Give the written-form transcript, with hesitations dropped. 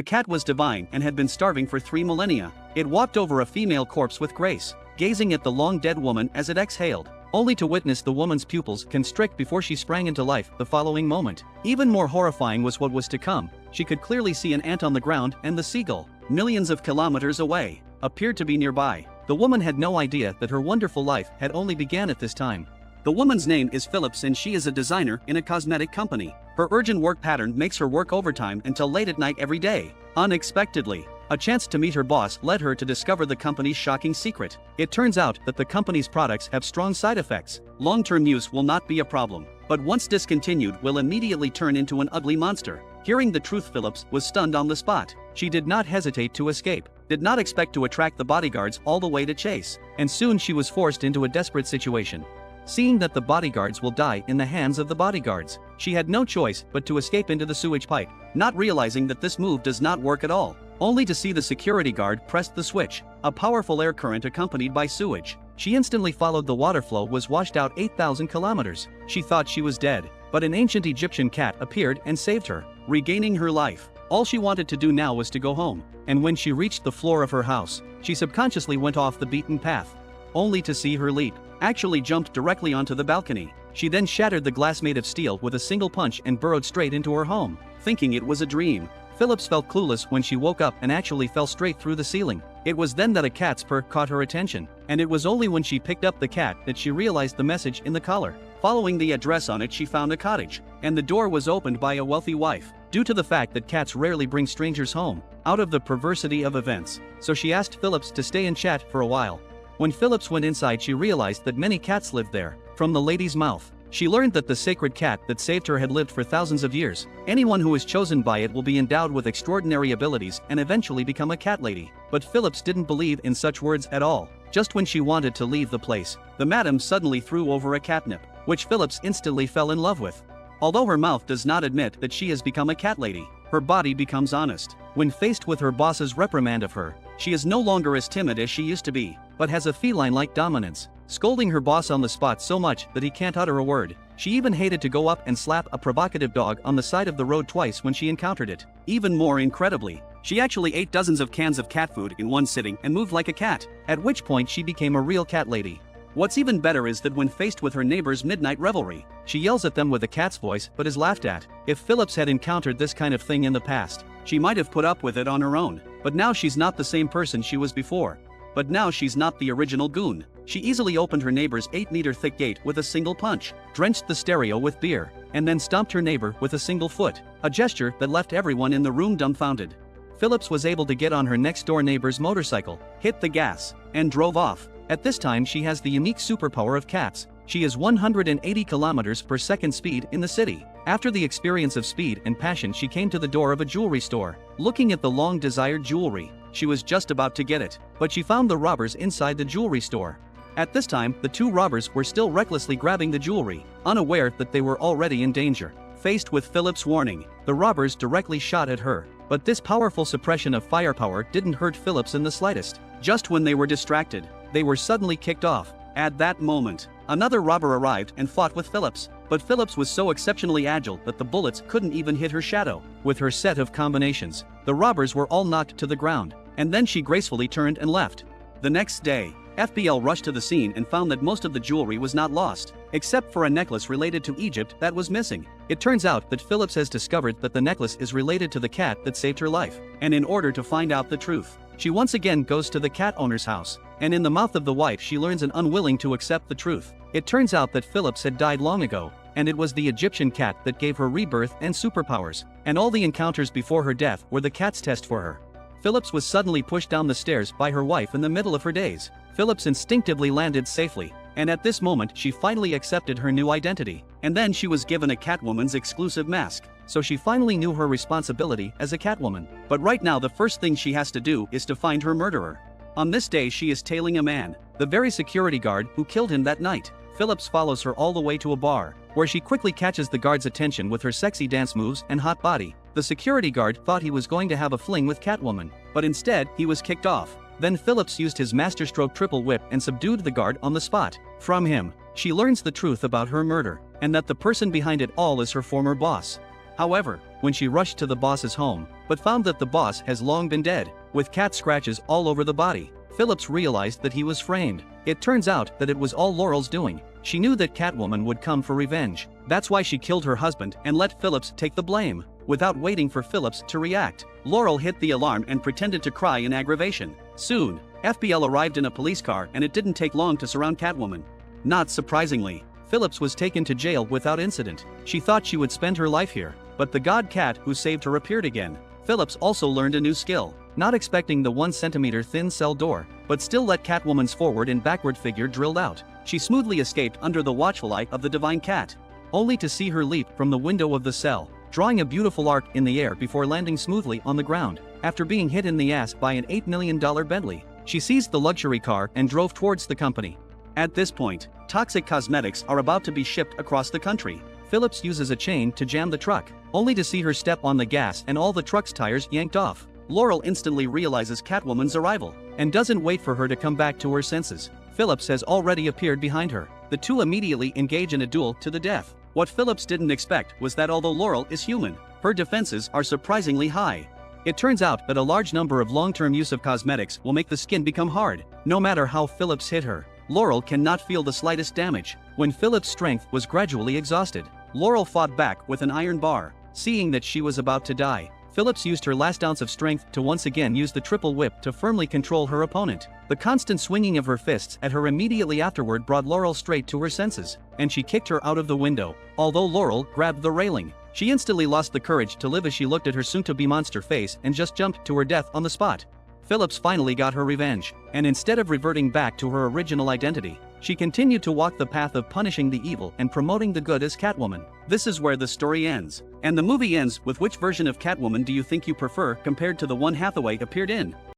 cat was divine and had been starving for 3 millennia. It walked over a female corpse with grace, gazing at the long-dead woman as it exhaled, only to witness the woman's pupils constrict before she sprang into life the following moment. Even more horrifying was what was to come. She could clearly see an ant on the ground, and the seagull, millions of kilometers away, appeared to be nearby. The woman had no idea that her wonderful life had only began at this time. The woman's name is Phillips and she is a designer in a cosmetic company. Her urgent work pattern makes her work overtime until late at night every day. Unexpectedly, a chance to meet her boss led her to discover the company's shocking secret. It turns out that the company's products have strong side effects. Long-term use will not be a problem, but once discontinued will immediately turn into an ugly monster. Hearing the truth, Phillips was stunned on the spot. She did not hesitate to escape, did not expect to attract the bodyguards all the way to Chase, and soon she was forced into a desperate situation. Seeing that the bodyguards will die in the hands of the bodyguards, she had no choice but to escape into the sewage pipe, not realizing that this move does not work at all, only to see the security guard press the switch. A powerful air current accompanied by sewage. She instantly followed the water flow was washed out 8,000 kilometers. She thought she was dead, but an ancient Egyptian cat appeared and saved her, regaining her life. All she wanted to do now was to go home, and when she reached the floor of her house, she subconsciously went off the beaten path, only to see her leap, actually jumped directly onto the balcony. She then shattered the glass made of steel with a single punch and burrowed straight into her home, thinking it was a dream. Phillips felt clueless when she woke up and actually fell straight through the ceiling. It was then that a cat's purr caught her attention, and it was only when she picked up the cat that she realized the message in the collar. Following the address on it, she found a cottage, and the door was opened by a wealthy wife. Due to the fact that cats rarely bring strangers home, out of the perversity of events, so she asked Phillips to stay and chat for a while. When Phillips went inside, she realized that many cats lived there. From the lady's mouth, she learned that the sacred cat that saved her had lived for thousands of years. Anyone who is chosen by it will be endowed with extraordinary abilities and eventually become a cat lady. But Phillips didn't believe in such words at all. Just when she wanted to leave the place, the madam suddenly threw over a catnip, which Phillips instantly fell in love with. Although her mouth does not admit that she has become a cat lady, her body becomes honest. When faced with her boss's reprimand of her, she is no longer as timid as she used to be, but has a feline-like dominance, scolding her boss on the spot so much that he can't utter a word. She even hated to go up and slap a provocative dog on the side of the road twice when she encountered it. Even more incredibly, she actually ate dozens of cans of cat food in one sitting and moved like a cat, at which point she became a real cat lady. What's even better is that when faced with her neighbor's midnight revelry, she yells at them with a cat's voice but is laughed at. If Phillips had encountered this kind of thing in the past, she might have put up with it on her own, but now she's not the same person she was before. But now she's not the original goon. She easily opened her neighbor's 8-meter thick gate with a single punch, drenched the stereo with beer, and then stomped her neighbor with a single foot, a gesture that left everyone in the room dumbfounded. Phillips was able to get on her next-door neighbor's motorcycle, hit the gas, and drove off. At this time she has the unique superpower of cats. She is 180 kilometers per second speed in the city. After the experience of speed and passion, she came to the door of a jewelry store. Looking at the long-desired jewelry, she was just about to get it, but she found the robbers inside the jewelry store. At this time, the two robbers were still recklessly grabbing the jewelry, unaware that they were already in danger. Faced with Phillips' warning, the robbers directly shot at her, but this powerful suppression of firepower didn't hurt Phillips in the slightest. Just when they were distracted, they were suddenly kicked off. At that moment, another robber arrived and fought with Phillips, but Phillips was so exceptionally agile that the bullets couldn't even hit her shadow. With her set of combinations, the robbers were all knocked to the ground, and then she gracefully turned and left. The next day, FBL rushed to the scene and found that most of the jewelry was not lost, except for a necklace related to Egypt that was missing. It turns out that Phillips has discovered that the necklace is related to the cat that saved her life, and in order to find out the truth, she once again goes to the cat owner's house, and in the mouth of the wife she learns an unwilling to accept the truth. It turns out that Phillips had died long ago, and it was the Egyptian cat that gave her rebirth and superpowers, and all the encounters before her death were the cat's test for her. Phillips was suddenly pushed down the stairs by her wife in the middle of her days. Phillips instinctively landed safely, and at this moment she finally accepted her new identity, and then she was given a Catwoman's exclusive mask, so she finally knew her responsibility as a Catwoman. But right now the first thing she has to do is to find her murderer. On this day she is tailing a man, the very security guard who killed him that night. Phillips follows her all the way to a bar, where she quickly catches the guard's attention with her sexy dance moves and hot body. The security guard thought he was going to have a fling with Catwoman, but instead he was kicked off. Then Phillips used his masterstroke triple whip and subdued the guard on the spot. From him, she learns the truth about her murder, and that the person behind it all is her former boss. However, when she rushed to the boss's home, but found that the boss has long been dead, with cat scratches all over the body. Phillips realized that he was framed. It turns out that it was all Laurel's doing. She knew that Catwoman would come for revenge. That's why she killed her husband and let Phillips take the blame. Without waiting for Phillips to react, Laurel hit the alarm and pretended to cry in aggravation. Soon, FBL arrived in a police car and it didn't take long to surround Catwoman. Not surprisingly, Phillips was taken to jail without incident. She thought she would spend her life here, but the god cat who saved her appeared again. Phillips also learned a new skill, not expecting the 1 centimeter thin cell door, but still let Catwoman's forward and backward figure drilled out. She smoothly escaped under the watchful eye of the divine cat, only to see her leap from the window of the cell, drawing a beautiful arc in the air before landing smoothly on the ground. After being hit in the ass by an $8 million Bentley, she seized the luxury car and drove towards the company. At this point, toxic cosmetics are about to be shipped across the country. Phillips uses a chain to jam the truck, only to see her step on the gas and all the truck's tires yanked off. Laurel instantly realizes Catwoman's arrival, and doesn't wait for her to come back to her senses. Phillips has already appeared behind her. The two immediately engage in a duel to the death. What Phillips didn't expect was that although Laurel is human, her defenses are surprisingly high. It turns out that a large number of long-term use of cosmetics will make the skin become hard. No matter how Phillips hit her, Laurel cannot feel the slightest damage. When Phillips' strength was gradually exhausted, Laurel fought back with an iron bar. Seeing that she was about to die, Phillips used her last ounce of strength to once again use the triple whip to firmly control her opponent. The constant swinging of her fists at her immediately afterward brought Laurel straight to her senses, and she kicked her out of the window. Although Laurel grabbed the railing, she instantly lost the courage to live as she looked at her soon-to-be monster face and just jumped to her death on the spot. Phillips finally got her revenge, and instead of reverting back to her original identity, she continued to walk the path of punishing the evil and promoting the good as Catwoman. This is where the story ends. And the movie ends with which version of Catwoman do you think you prefer compared to the one Hathaway appeared in?